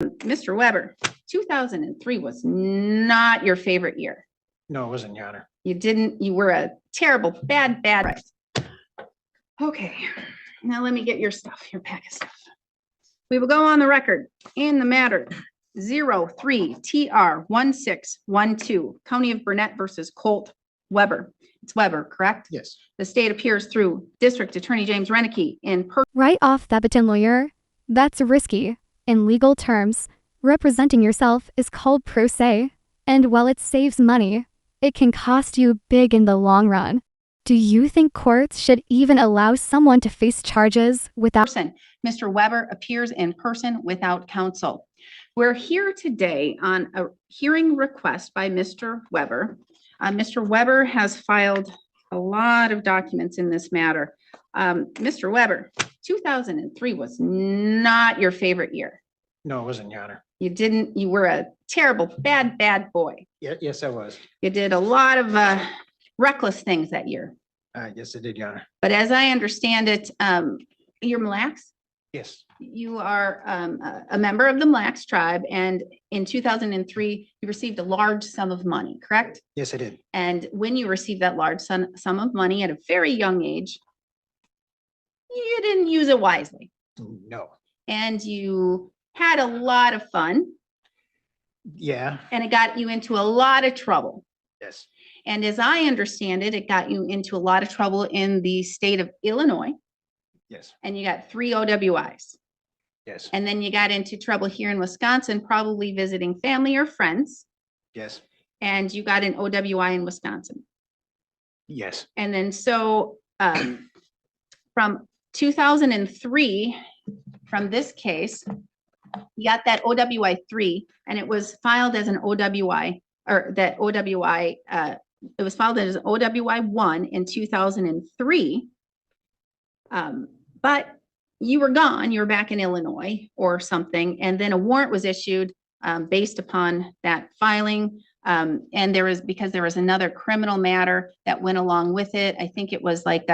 Mr. Weber, 2003 was not your favorite year. No, it wasn't, Your Honor. You were a terrible, bad. Okay, now let me get your stuff, your pack of stuff. We will go on the record in the matter 03TR1612, County of Burnett versus Colt Weber. It's Weber, correct? Yes. The state appears through District Attorney James Reneke in Right off the baton, lawyer. That's risky. In legal terms, representing yourself is called pro se, and while it saves money, it can cost you big in the long run. Do you think courts should even allow someone to face charges without person? Mr. Weber appears in person without counsel. We're here today on a hearing request by Mr. Weber. Mr. Weber has filed a lot of documents in this matter. Mr. Weber, 2003 was not your favorite year. No, it wasn't, Your Honor. You were a terrible, bad boy. Yes, I was. You did a lot of reckless things that year. Yes, I did, Your Honor. But as I understand it, you're Mille Lacs? Yes. You are a member of the Mille Lacs tribe, and in 2003, you received a large sum of money, correct? Yes, I did. And when you received that large sum of money at a very young age, you didn't use it wisely. No. And you had a lot of fun. Yeah. And it got you into a lot of trouble. Yes. And as I understand it, it got you into a lot of trouble in the state of Illinois. Yes. And you got 3 OWIs. Yes. And then you got into trouble here in Wisconsin, probably visiting family or friends. Yes. And you got an OWI in Wisconsin. Yes. And then so from 2003, from this case, you got that OWI 3, and it was filed as an OWI, or that OWI, it was filed as an OWI 1 in 2003. But you were gone, you were back in Illinois or something, and then a warrant was issued based upon that filing. And because there was another criminal matter that went along with it. I think it was like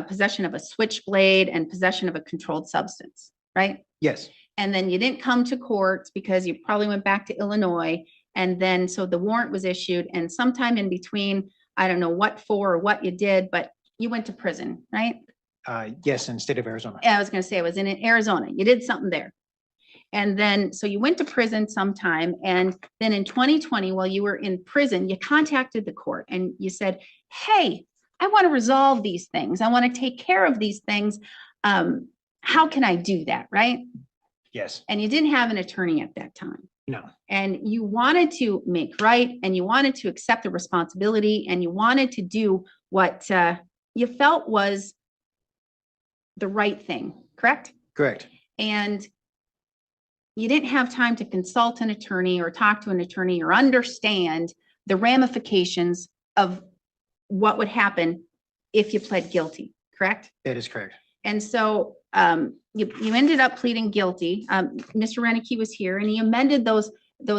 possession of a switchblade and possession of a controlled substance, right? Yes. And then you didn't come to court because you probably went back to Illinois. And then, so the warrant was issued, and sometime in between, I don't know what for or what you did, but you went to prison, right? Yes, in the state of Arizona. I was going to say it was in Arizona. You did something there. And then, so you went to prison sometime. And then in 2020, while you were in prison, you contacted the court and you said, hey, I want to resolve these things. I want to take care of these things. How can I do that, right? Yes. And you didn't have an attorney at that time. No. And you wanted to make right, and you wanted to accept the responsibility, and you wanted to do what you felt was the right thing, correct? Correct. And you didn't have time to consult an attorney or talk to an attorney or understand the ramifications of what would happen if you pled guilty, correct? That is correct. And so you ended up pleading guilty. Mr. Reneke was here, and he amended those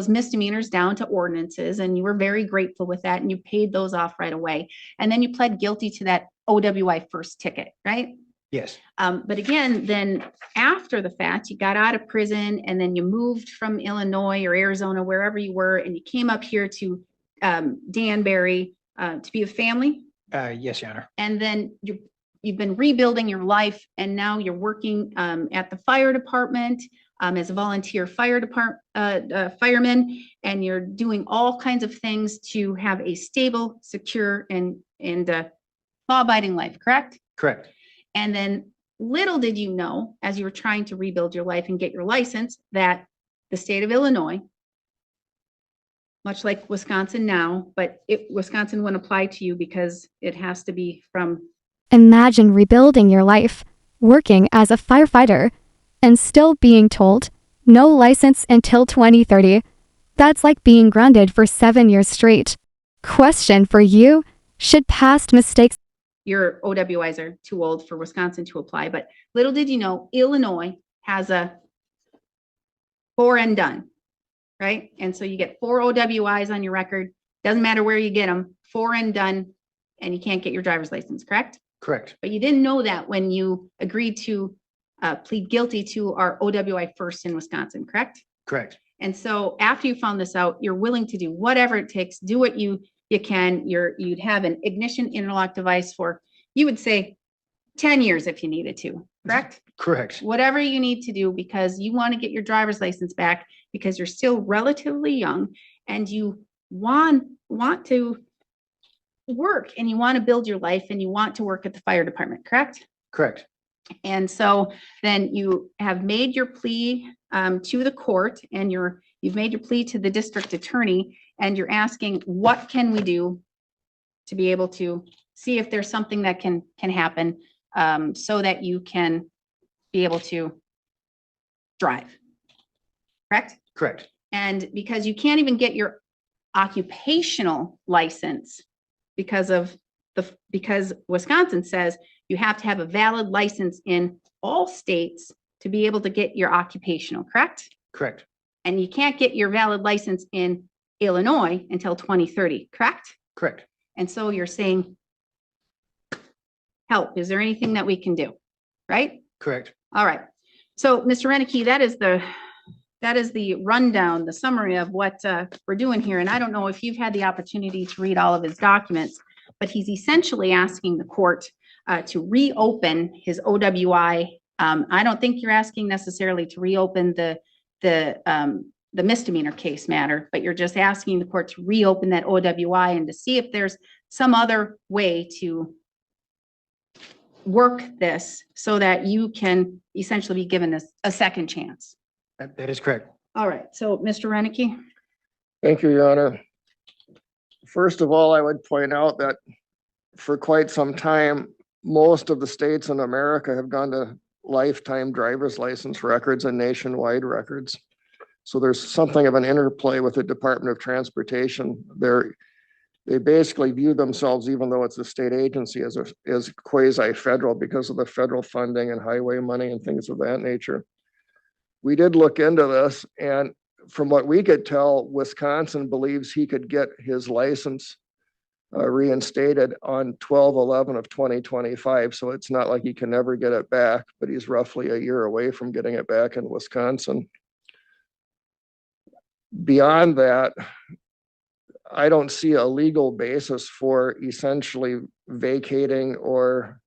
misdemeanors down to ordinances, and you were very grateful with that, and you paid those off right away. And then you pled guilty to that OWI first ticket, right? Yes. But again, then after the fact, you got out of prison, and then you moved from Illinois or Arizona, wherever you were, and you came up here to Danbury to be with family. Yes, Your Honor. And then you've been rebuilding your life, and now you're working at the fire department as a volunteer fireman, and you're doing all kinds of things to have a stable, secure, and law-abiding life, correct? Correct. And then little did you know, as you were trying to rebuild your life and get your license, that the state of Illinois, much like Wisconsin now, but Wisconsin wouldn't apply to you because it has to be from. Imagine rebuilding your life, working as a firefighter, and still being told, no license until 2030. That's like being grounded for 7 years straight. Question for you, should past mistakes. Your OWIs are too old for Wisconsin to apply, but little did you know, Illinois has a 4 and done, right? And so you get 4 OWIs on your record. Doesn't matter where you get them, 4 and done, and you can't get your driver's license, correct? Correct. But you didn't know that when you agreed to plead guilty to our OWI first in Wisconsin, correct? Correct. And so after you found this out, you're willing to do whatever it takes, do what you can. You'd have an ignition interlock device for, you would say 10 years if you needed to, correct? Correct. Whatever you need to do because you want to get your driver's license back because you're still relatively young and you want to work and you want to build your life and you want to work at the fire department, correct? Correct. And so then you have made your plea to the court and you've made your plea to the district attorney and you're asking, what can we do to be able to see if there's something that can happen so that you can be able to drive, correct? Correct. And because you can't even get your occupational license because Wisconsin says you have to have a valid license in all states to be able to get your occupational, correct? Correct. And you can't get your valid license in Illinois until 2030, correct? Correct. And so you're saying, help, is there anything that we can do, right? Correct. All right. So, Mr. Renicky, that is the rundown, the summary of what we're doing here. And I don't know if you've had the opportunity to read all of his documents, but he's essentially asking the court to reopen his OWI. I don't think you're asking necessarily to reopen the misdemeanor case matter, but you're just asking the court to reopen that OWI and to see if there's some other way to work this so that you can essentially be given a second chance. That is correct. All right, so Mr. Renicky. Thank you, Your Honor. First of all, I would point out that for quite some time, most of the states in America have gone to lifetime driver's license records and nationwide records. So there's something of an interplay with the Department of Transportation. They basically view themselves, even though it's a state agency, as quasi-federal because of the federal funding and highway money and things of that nature. We did look into this, and from what we could tell, Wisconsin believes he could get his license reinstated on 12/11 of 2025. So it's not like he can never get it back, but he's roughly a year away from getting it back in Wisconsin. Beyond that, I don't see a legal basis for essentially vacating or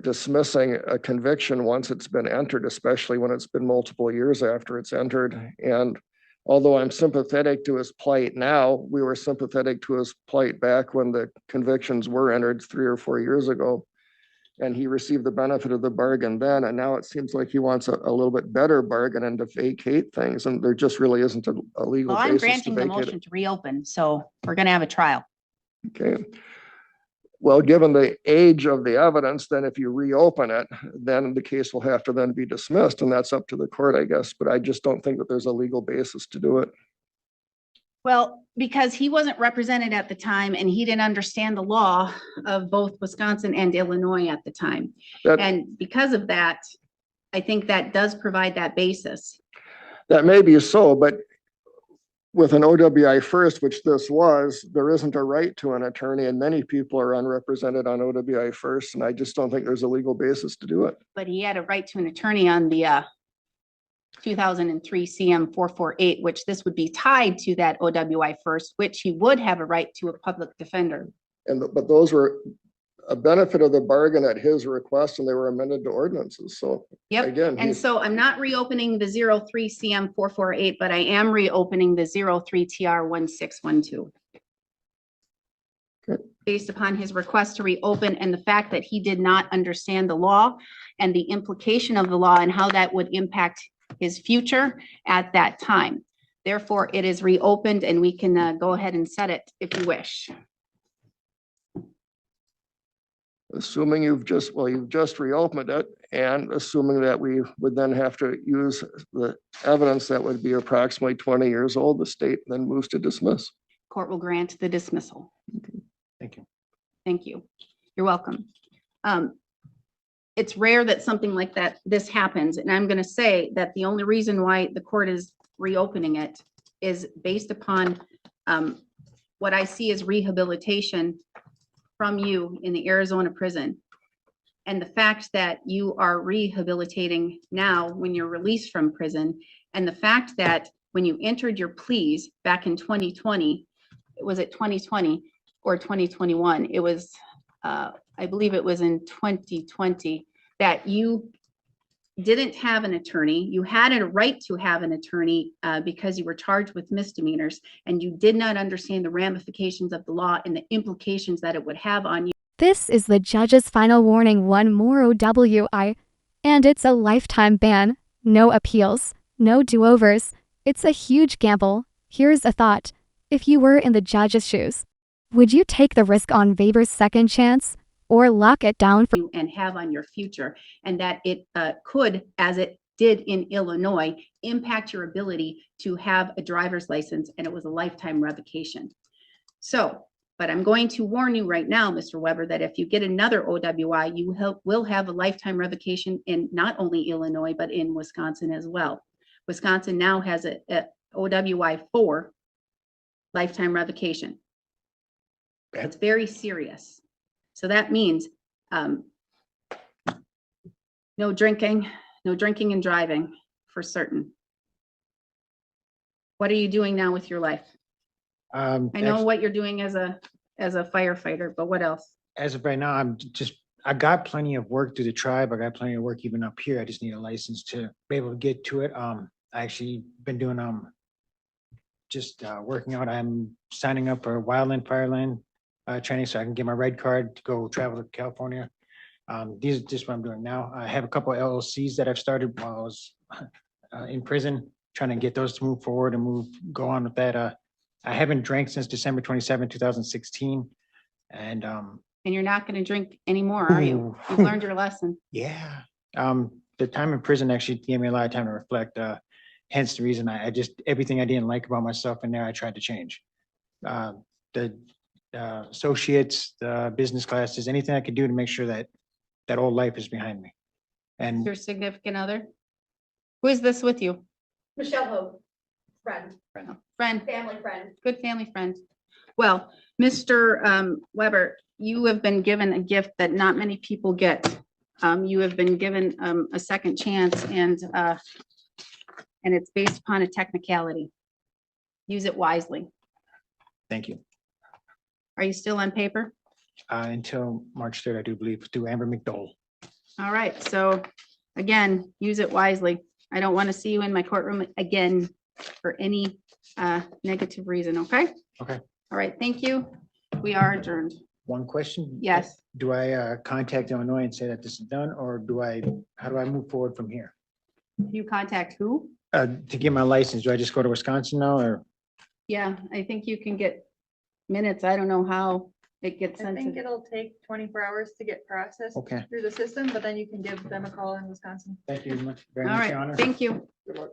dismissing a conviction once it's been entered, especially when it's been multiple years after it's entered. And although I'm sympathetic to his plight now, we were sympathetic to his plight back when the convictions were entered 3 or 4 years ago. And he received the benefit of the bargain then. And now it seems like he wants a little bit better bargain and to vacate things. And there just really isn't a legal Well, I'm basis to granting the vacate motion it. to reopen, so we're going to have a trial. Okay. Well, given the age of the evidence, then if you reopen it, then the case will have to then be dismissed, and that's up to the court, I guess. But I just don't think that there's a legal basis to do it. Well, because he wasn't represented at the time and he didn't understand the law of both Wisconsin and Illinois at the time. And because of that, I think that does provide that basis. That may be so, but with an OWI first, which this was, there isn't a right to an attorney, and many people are unrepresented on OWI first, and I just don't think there's a legal basis to do it. But he had a right to an attorney on the 2003 CM 448, which this would be tied to that OWI first, which he would have a right to a public defender. But those were a benefit of the bargain at his request, and they were amended to ordinances. So Yep. again, And so I'm not reopening the 03 CM 448, but I am reopening the 03 TR 1612. Okay. Based upon his request to reopen and the fact that he did not understand the law and the implication of the law and how that would impact his future at that time. Therefore, it is reopened and we can go ahead and set it if you wish. assuming you've just reopened it, and assuming that we would then have to use the evidence that would be approximately 20 years old, the state then moves to dismiss. Court will grant the dismissal. Thank you. Thank you. You're welcome. It's rare that something like this happens. And I'm going to say that the only reason why the court is reopening it is based upon what I see as rehabilitation from you in the Arizona prison. And the fact that you are rehabilitating now when you're released from prison, and the fact that when you entered your pleas back in 2020, was it 2020 or 2021? It was, I believe it was in 2020, that you didn't have an attorney. You had a right to have an attorney because you were charged with misdemeanors, and you did not understand the ramifications of the law and the implications that it would have on you. This is the judge's final warning. One more OWI, and it's a lifetime ban. No appeals, no do-overs. It's a huge gamble. Here's a thought. If you were in the judge's shoes, would you take the risk on Weber's second chance or lock it down for You and have on your future, and that it could, as it did in Illinois, impact your ability to have a driver's license, and it was a lifetime revocation. So, but I'm going to warn you right now, Mr. Weber, that if you get another OWI, you will have a lifetime revocation in not only Illinois, but in Wisconsin as well. Wisconsin now has a OWI 4 lifetime revocation. It's very serious. So that means no drinking and driving for certain. What are you doing now with your life? I know what you're doing as a firefighter, but what else? As of right now, I got plenty of work through the tribe. I got plenty of work even up here. I just need a license to be able to get to it. I actually been doing, working out. I'm signing up for wildland, fireland training so I can get my red card to go travel to California. These are just what I'm doing now. I have a couple of LLCs that I've started while I was in prison, trying to get those to move forward and go on with that. I haven't drank since December 27, 2016. And you're not going to drink anymore, are you? You've learned your lesson. yeah. The time in prison actually gave me a lot of time to reflect. Hence the reason I everything I didn't like about myself in there, I tried to change. The associates, the business classes, anything I could do to make sure that that old life is behind me. And Your significant other? Who is this with you? Michelle Hope, friend, Friend, family friend. good family friend. Well, Mr. Weber, you have been given a gift that not many people get. You have been given a second chance, and it's based upon a technicality. Use it wisely. thank you. Are you still on paper? Until March 3rd, I do believe, through Amber McDowell. All right, so again, use it wisely. I don't want to see you in my courtroom again for any negative reason, okay? Okay. All right, thank you. We are adjourned. One question. Yes. Do I contact Illinois and say that this is done, or how do I move forward from here? You contact who? To get my license, do I just go to Wisconsin now, or? Yeah, I think you can get minutes. I don't know how it gets I sent think to. it'll take 24 hours to get processed Okay. through the system, but then you can give them a call in Wisconsin. Thank you very All much, Your right, Honor. thank you. Good luck.